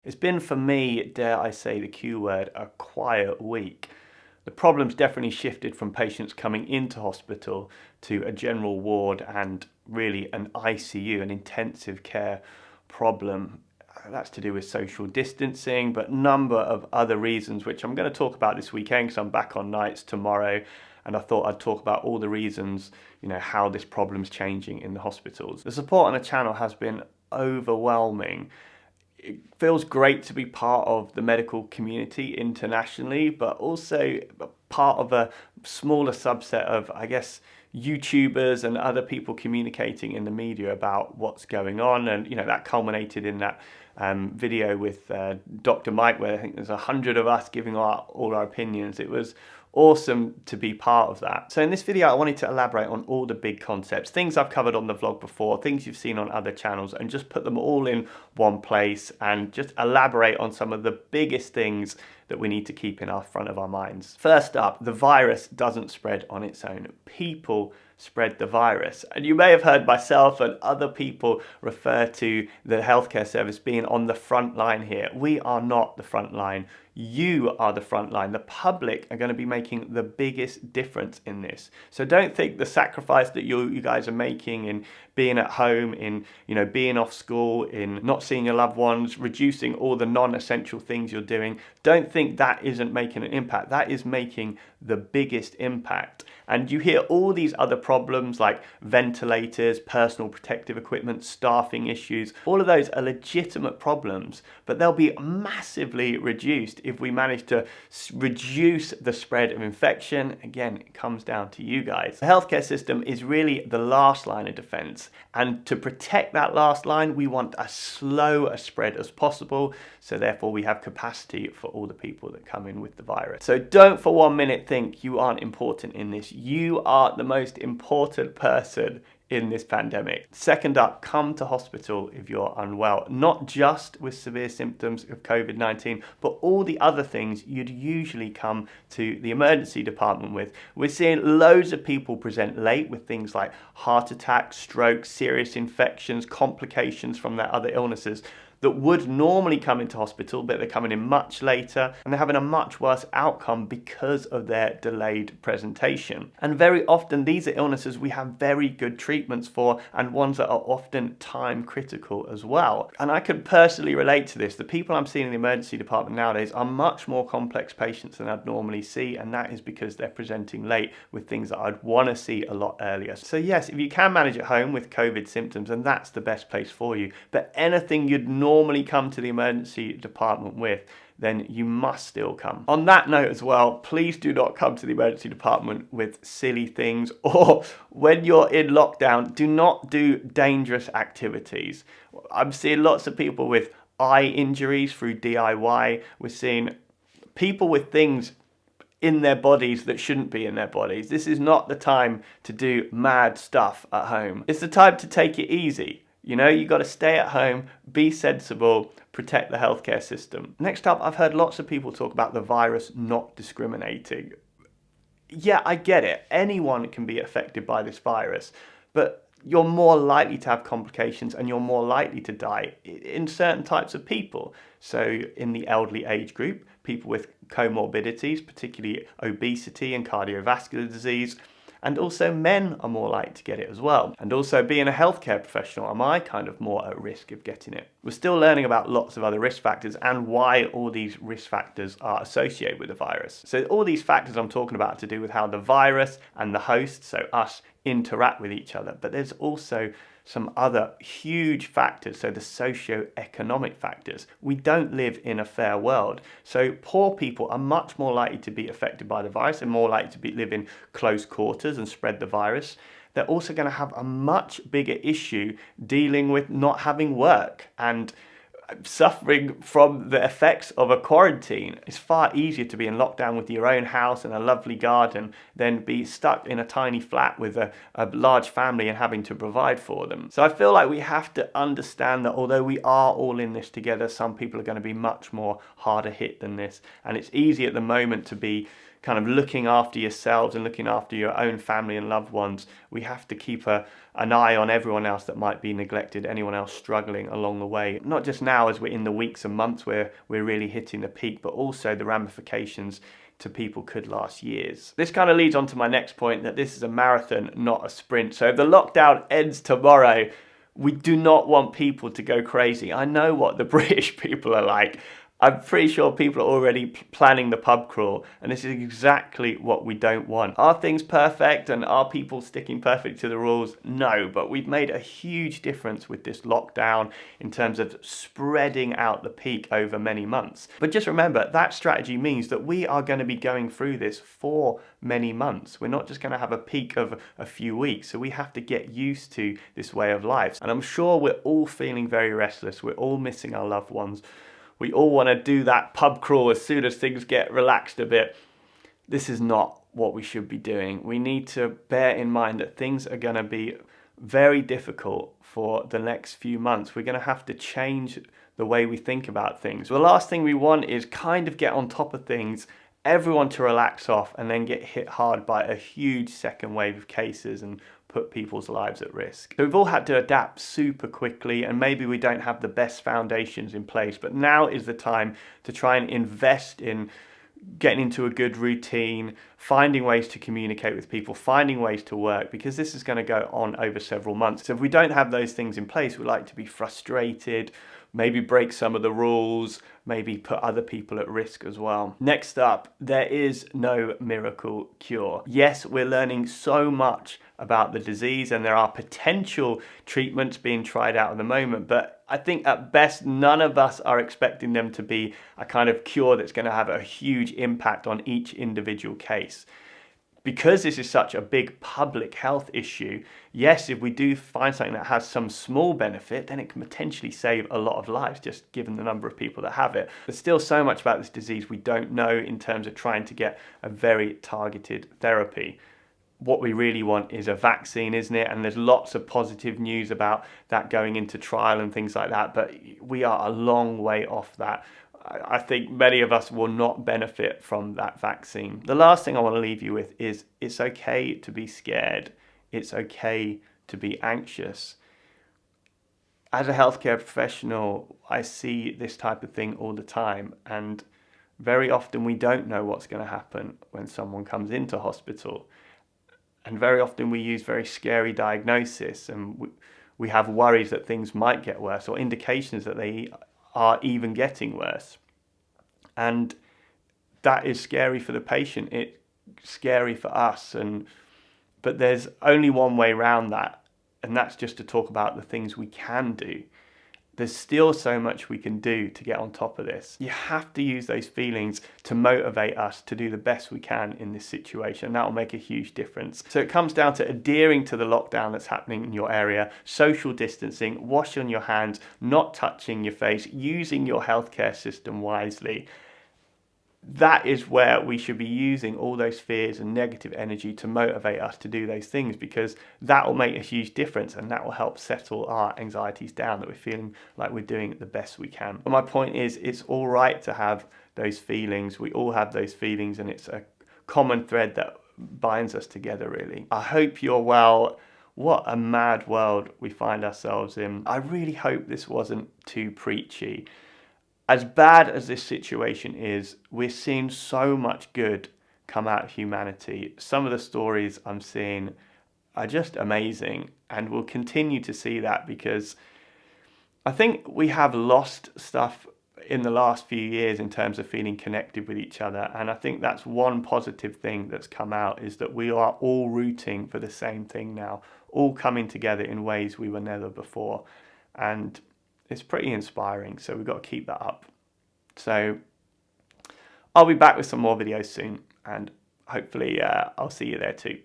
It's been for me, dare I say the Q word, a quiet week. The problem's definitely shifted from patients coming into hospital to a general ward and really an ICU, an intensive care problem. That's to do with social distancing, but a number of other reasons, which I'm going to talk about this weekend because I'm back on nights tomorrow. And I thought I'd talk about all the reasons, how this problem's changing in the hospitals. The support on the channel has been overwhelming. It feels great to be part of the medical community internationally, but also part of a smaller subset of, I guess, YouTubers and other people communicating in the media about what's going on. And, that culminated in that video with Dr. Mike, where I think there's 100 of us giving all our opinions. It was awesome to be part of that. So in this video, I wanted to elaborate on all the big concepts, things I've covered on the vlog before, things you've seen on other channels, and just put them all in one place and just elaborate on some of the biggest things that we need to keep in our front of our minds. First up, the virus doesn't spread on its own. People spread the virus. And you may have heard myself and other people refer to the healthcare service being on the front line here. We are not the front line. You are the front line. The public are going to be making the biggest difference in this. So don't think the sacrifice that you guys are making in being at home, in being off school, in not seeing your loved ones, reducing all the non-essential things you're doing. Don't think that isn't making an impact. That is making the biggest impact. And you hear all these other problems like ventilators, personal protective equipment, staffing issues. All of those are legitimate problems, but they'll be massively reduced if we manage to reduce the spread of infection. Again, it comes down to you guys. The healthcare system is really the last line of defense. And to protect that last line, we want as slow a spread as possible. So therefore we have capacity for all the people that come in with the virus. So don't for 1 minute think you aren't important in this. You are the most important person in this pandemic. Second up, come to hospital if you're unwell, not just with severe symptoms of COVID-19, but all the other things you'd usually come to the emergency department with. We're seeing loads of people present late with things like heart attacks, strokes, serious infections, complications from their other illnesses that would normally come into hospital, but they're coming in much later and they're having a much worse outcome because of their delayed presentation. And very often these are illnesses we have very good treatments for and ones that are often time critical as well. And I can personally relate to this. The people I'm seeing in the emergency department nowadays are much more complex patients than I'd normally see, and that is because they're presenting late with things that I'd want to see a lot earlier. So yes, if you can manage at home with COVID symptoms, then that's the best place for you. But anything you'd normally come to the emergency department with, then you must still come. On that note as well, please do not come to the emergency department with silly things, or when you're in lockdown, do not do dangerous activities. I'm seeing lots of people with eye injuries through DIY. We're seeing people with things in their bodies that shouldn't be in their bodies. This is not the time to do mad stuff at home. It's the time to take it easy. You got to stay at home, be sensible, protect the healthcare system. Next up, I've heard lots of people talk about the virus not discriminating. Yeah, I get it. Anyone can be affected by this virus, but you're more likely to have complications and you're more likely to die in certain types of people. So in the elderly age group, people with comorbidities, particularly obesity and cardiovascular disease, and also men are more likely to get it as well. And also being a healthcare professional, am I kind of more at risk of getting it? We're still learning about lots of other risk factors and why all these risk factors are associated with the virus. So all these factors I'm talking about are to do with how the virus and the host, so us, interact with each other. But there's also some other huge factors, so the socio-economic factors. We don't live in a fair world. So poor people are much more likely to be affected by the virus and more likely to live in close quarters and spread the virus. They're also going to have a much bigger issue dealing with not having work and suffering from the effects of a quarantine. It's far easier to be in lockdown with your own house and a lovely garden than be stuck in a tiny flat with a large family and having to provide for them. So I feel like we have to understand that although we are all in this together, some people are going to be much more harder hit than this. And it's easy at the moment to be kind of looking after yourselves and looking after your own family and loved ones, we have to keep an eye on everyone else that might be neglected, anyone else struggling along the way. Not just now as we're in the weeks and months where we're really hitting the peak, but also the ramifications to people could last years. This kind of leads on to my next point, that this is a marathon, not a sprint. So if the lockdown ends tomorrow, we do not want people to go crazy. I know what the British people are like. I'm pretty sure people are already planning the pub crawl, and this is exactly what we don't want. Are things perfect and are people sticking perfectly to the rules? No, but we've made a huge difference with this lockdown in terms of spreading out the peak over many months. But just remember, that strategy means that we are going to be going through this for many months. We're not just going to have a peak of a few weeks, so we have to get used to this way of life. And I'm sure we're all feeling very restless. We're all missing our loved ones. We all want to do that pub crawl as soon as things get relaxed a bit. This is not what we should be doing. We need to bear in mind that things are going to be very difficult for the next few months. We're going to have to change the way we think about things. The last thing we want is kind of get on top of things, everyone to relax off, and then get hit hard by a huge second wave of cases and put people's lives at risk. So we've all had to adapt super quickly, and maybe we don't have the best foundations in place, but now is the time to try and invest in getting into a good routine, finding ways to communicate with people, finding ways to work, because this is going to go on over several months. So if we don't have those things in place, we like to be frustrated, maybe break some of the rules, maybe put other people at risk as well. Next up, there is no miracle cure. Yes, we're learning so much about the disease and there are potential treatments being tried out at the moment, but I think at best none of us are expecting them to be a kind of cure that's going to have a huge impact on each individual case. Because this is such a big public health issue, yes, if we do find something that has some small benefit, then it can potentially save a lot of lives, just given the number of people that have it. There's still so much about this disease we don't know in terms of trying to get a very targeted therapy. What we really want is a vaccine, isn't it? And there's lots of positive news about that going into trial and things like that, but we are a long way off that. I think many of us will not benefit from that vaccine. The last thing I want to leave you with is it's okay to be scared. It's okay to be anxious. As a healthcare professional, I see this type of thing all the time, and very often we don't know what's going to happen when someone comes into hospital. And very often we use very scary diagnosis, and we have worries that things might get worse or indications that they are even getting worse. And that is scary for the patient. It's scary for us. But there's only one way around that, and that's just to talk about the things we can do. There's still so much we can do to get on top of this. You have to use those feelings to motivate us to do the best we can in this situation. That will make a huge difference. So it comes down to adhering to the lockdown that's happening in your area, social distancing, washing your hands, not touching your face, using your healthcare system wisely. That is where we should be using all those fears and negative energy to motivate us to do those things, because that will make a huge difference and that will help settle our anxieties down, that we're feeling like we're doing the best we can. But my point is, it's all right to have those feelings. We all have those feelings, and it's a common thread that binds us together, really. I hope you're well. What a mad world we find ourselves in. I really hope this wasn't too preachy. As bad as this situation is, we're seeing so much good come out of humanity. Some of the stories I'm seeing are just amazing, and we'll continue to see that, because I think we have lost stuff in the last few years in terms of feeling connected with each other. And I think that's one positive thing that's come out, is that we are all rooting for the same thing now, all coming together in ways we were never before. And it's pretty inspiring, so we've got to keep that up. So I'll be back with some more videos soon, and hopefully I'll see you there too.